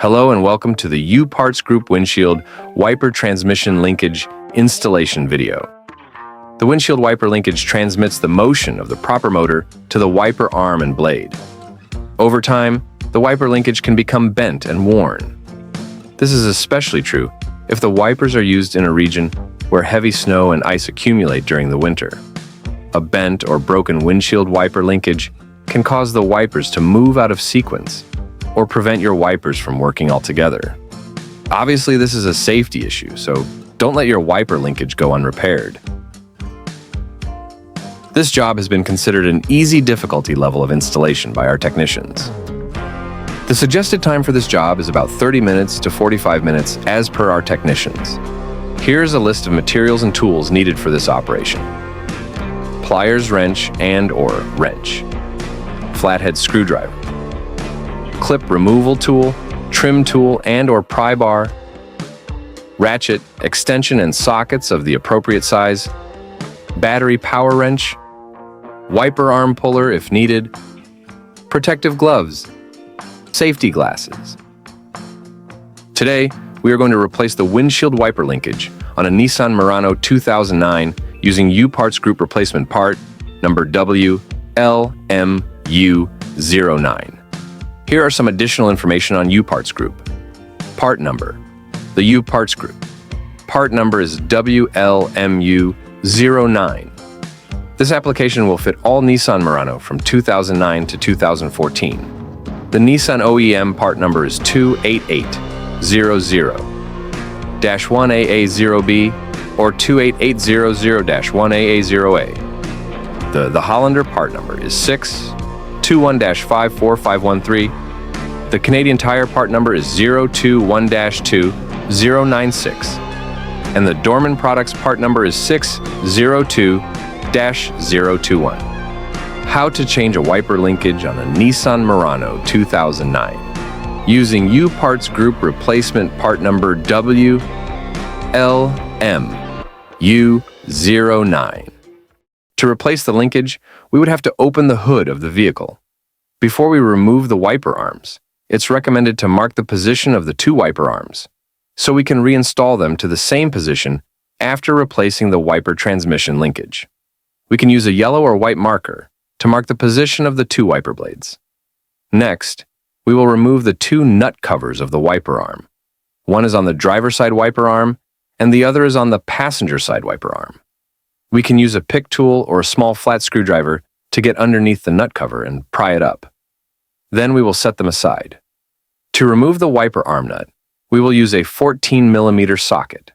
Hello and welcome to the U-Parts Group Windshield Wiper Transmission Linkage installation video. The windshield wiper linkage transmits the motion of the proper motor to the wiper arm and blade. Over time, the wiper linkage can become bent and worn. This is especially true if the wipers are used in a region where heavy snow and ice accumulate during the winter. A bent or broken windshield wiper linkage can cause the wipers to move out of sequence or prevent your wipers from working altogether. Obviously, this is a safety issue, so don't let your wiper linkage go unrepaired. This job has been considered an easy difficulty level of installation by our technicians. The suggested time for this job is about 30 minutes to 45 minutes as per our technicians. Here's a list of materials and tools needed for this operation. Pliers wrench and/or wrench, flathead screwdriver, clip removal tool, trim tool and/or pry bar, ratchet, extension and sockets of the appropriate size, battery power wrench, wiper arm puller if needed, protective gloves, safety glasses. Today, we are going to replace the windshield wiper linkage on a Nissan Murano 2009 using U-Parts Group replacement part number WLMU09. Here are some additional information on U-Parts Group. Part number. The U-Parts Group. Part number is WLMU09. This application will fit all Nissan Murano from 2009 to 2014. The Nissan OEM part number is 28800-1AA0B or 28800-1AA0A. The Hollander part number is 621-54513. The Canadian Tire part number is 021-2096. And the Dorman Products part number is 602-021. How to change a wiper linkage on a Nissan Murano 2009 using U-Parts Group replacement part number WLMU09. To replace the linkage, we would have to open the hood of the vehicle. Before we remove the wiper arms, it's recommended to mark the position of the two wiper arms, so we can reinstall them to the same position after replacing the wiper transmission linkage. We can use a yellow or white marker to mark the position of the two wiper blades. Next, we will remove the two nut covers of the wiper arm. One is on the driver's side wiper arm, and the other is on the passenger side wiper arm. We can use a pick tool or a small flat screwdriver to get underneath the nut cover and pry it up. Then we will set them aside. To remove the wiper arm nut, we will use a 14mm socket.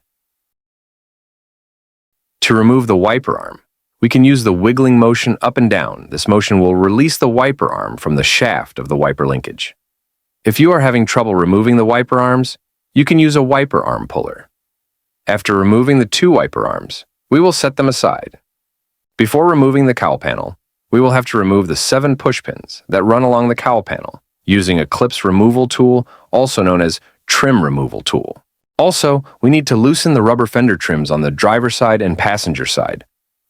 To remove the wiper arm, we can use the wiggling motion up and down. This motion will release the wiper arm from the shaft of the wiper linkage. If you are having trouble removing the wiper arms, you can use a wiper arm puller. After removing the two wiper arms, we will set them aside. Before removing the cowl panel, we will have to remove the 7 push pins that run along the cowl panel using a clips removal tool, also known as trim removal tool. Also, we need to loosen the rubber fender trims on the driver's side and passenger side.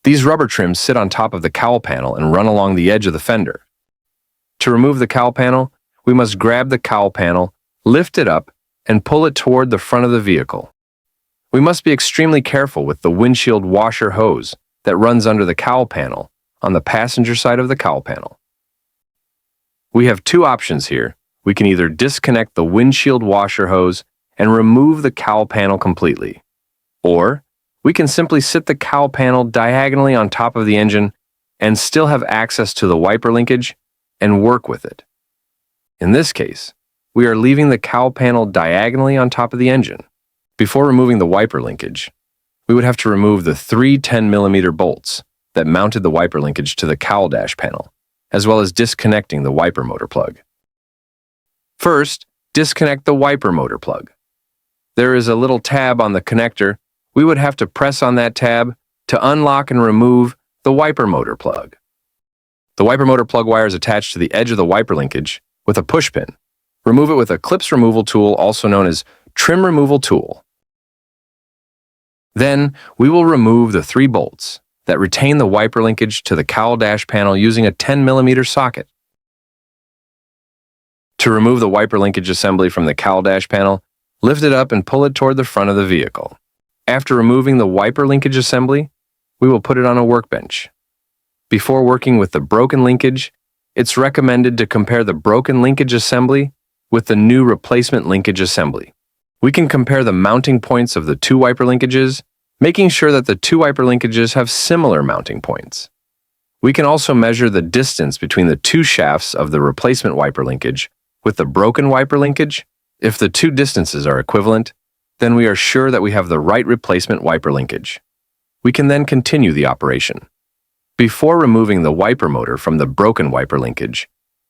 These rubber trims sit on top of the cowl panel and run along the edge of the fender. To remove the cowl panel, we must grab the cowl panel, lift it up, and pull it toward the front of the vehicle. We must be extremely careful with the windshield washer hose that runs under the cowl panel on the passenger side of the cowl panel. We have two options here. We can either disconnect the windshield washer hose and remove the cowl panel completely, or we can simply sit the cowl panel diagonally on top of the engine and still have access to the wiper linkage and work with it. In this case, we are leaving the cowl panel diagonally on top of the engine. Before removing the wiper linkage, we would have to remove the 3 10mm bolts that mounted the wiper linkage to the cowl dash panel, as well as disconnecting the wiper motor plug. First, disconnect the wiper motor plug. There is a little tab on the connector. We would have to press on that tab to unlock and remove the wiper motor plug. The wiper motor plug wire is attached to the edge of the wiper linkage with a push pin. Remove it with a clips removal tool, also known as trim removal tool. Then, we will remove the 3 bolts that retain the wiper linkage to the cowl dash panel using a 10mm socket. To To remove the wiper linkage assembly from the cowl dash panel, lift it up and pull it toward the front of the vehicle. After removing the wiper linkage assembly, we will put it on a workbench. Before working with the broken linkage, it's recommended to compare the broken linkage assembly with the new replacement linkage assembly. We can compare the mounting points of the two wiper linkages, making sure that the two wiper linkages have similar mounting points. We can also measure the distance between the two shafts of the replacement wiper linkage with the broken wiper linkage. If the two distances are equivalent, then we are sure that we have the right replacement wiper linkage. We can then continue the operation. Before removing the wiper motor from the broken wiper linkage,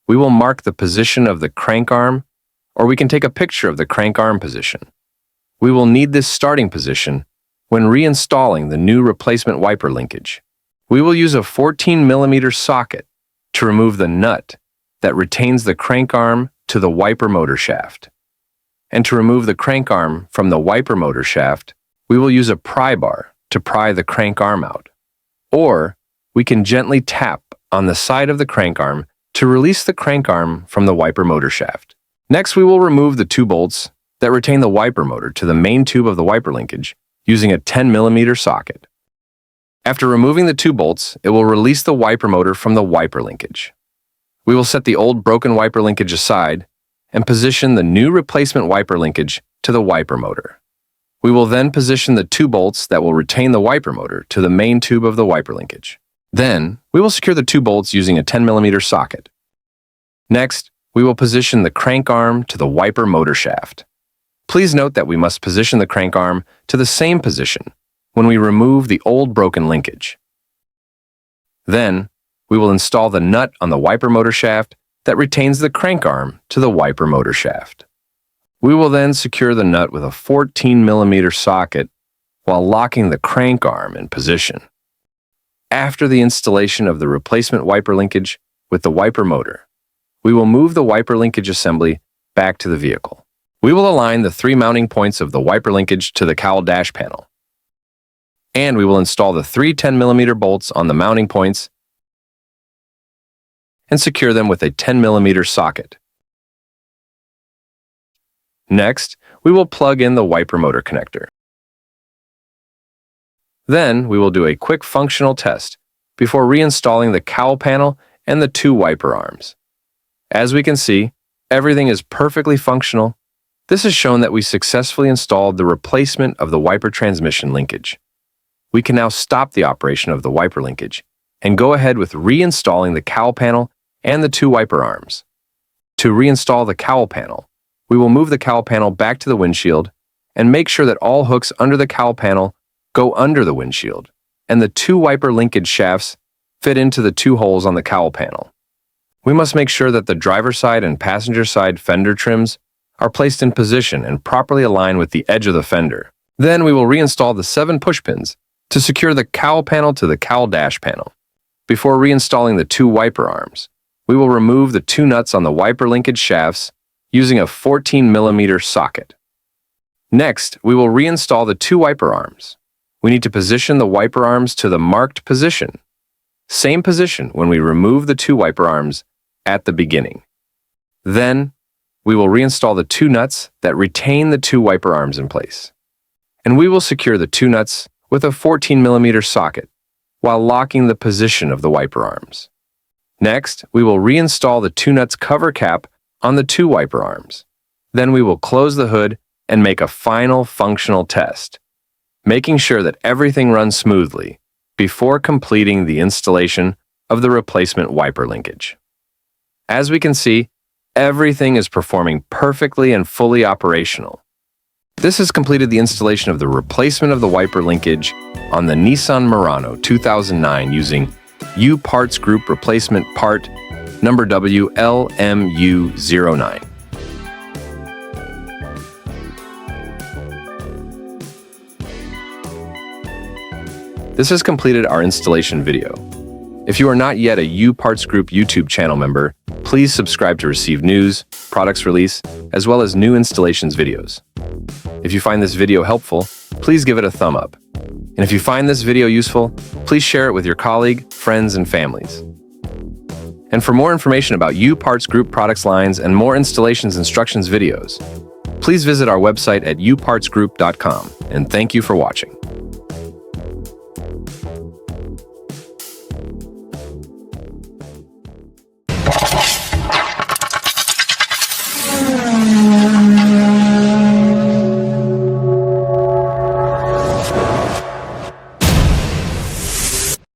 we will mark the position of the crank arm, or we can take a picture of the crank arm position. We will need this starting position when reinstalling the new replacement wiper linkage. We will use a 14mm socket to remove the nut that retains the crank arm to the wiper motor shaft. And to remove the crank arm from the wiper motor shaft, we will use a pry bar to pry the crank arm out. Or we can gently tap on the side of the crank arm to release the crank arm from the wiper motor shaft. Next, we will remove the two bolts that retain the wiper motor to the main tube of the wiper linkage using a 10mm socket. After removing the two bolts, it will release the wiper motor from the wiper linkage. We will set the old broken wiper linkage aside and position the new replacement wiper linkage to the wiper motor. We will then position the two bolts that will retain the wiper motor to the main tube of the wiper linkage. Then, we will secure the two bolts using a 10mm socket. Next, we will position the crank arm to the wiper motor shaft. Please note that we must position the crank arm to the same position when we remove the old broken linkage. Then, we will install the nut on the wiper motor shaft that retains the crank arm to the wiper motor shaft. We will then secure the nut with a 14mm socket while locking the crank arm in position. After the installation of the replacement wiper linkage with the wiper motor, we will move the wiper linkage assembly back to the vehicle. We will align the three mounting points of the wiper linkage to the cowl dash panel. And we will install the three 10mm bolts on the mounting points and secure them with a 10mm socket. Next, we will plug in the wiper motor connector. Then, we will do a quick functional test before reinstalling the cowl panel and the two wiper arms. As we can see, everything is perfectly functional. This has shown that we successfully installed the replacement of the wiper transmission linkage. We can now stop the operation of the wiper linkage and go ahead with reinstalling the cowl panel and the two wiper arms. To reinstall the cowl panel, we will move the cowl panel back to the windshield and make sure that all hooks under the cowl panel go under the windshield, and the two wiper linkage shafts fit into the two holes on the cowl panel. We must make sure that the driver's side and passenger side fender trims are placed in position and properly aligned with the edge of the fender. Then we will reinstall the 7 push pins to secure the cowl panel to the cowl dash panel. Before reinstalling the two wiper arms, we will remove the two nuts on the wiper linkage shafts using a 14mm socket. Next, we will reinstall the two wiper arms. We need to position the wiper arms to the marked position. Same position when we remove the two wiper arms at the beginning. Then, we will reinstall the two nuts that retain the two wiper arms in place. And we will secure the two nuts with a 14mm socket while locking the position of the wiper arms. Next, we will reinstall the two nuts cover cap on the two wiper arms. Then we will close the hood and make a final functional test, making sure that everything runs smoothly before completing the installation of the replacement wiper linkage. As we can see, everything is performing perfectly and fully operational. This has completed the installation of the replacement of the wiper linkage on the Nissan Murano 2009 using U Parts Group Replacement Part number WLMU09. This has completed our installation video. If you are not yet a U Parts Group YouTube channel member, please subscribe to receive news, products release, as well as new installations videos. If you find this video helpful, please give it a thumb up. And if you find this video useful, please share it with your colleague, friends, and families. And for more information about U Parts Group products lines and more installations instructions videos, please visit our website at upartsgroup.com, and thank you for watching.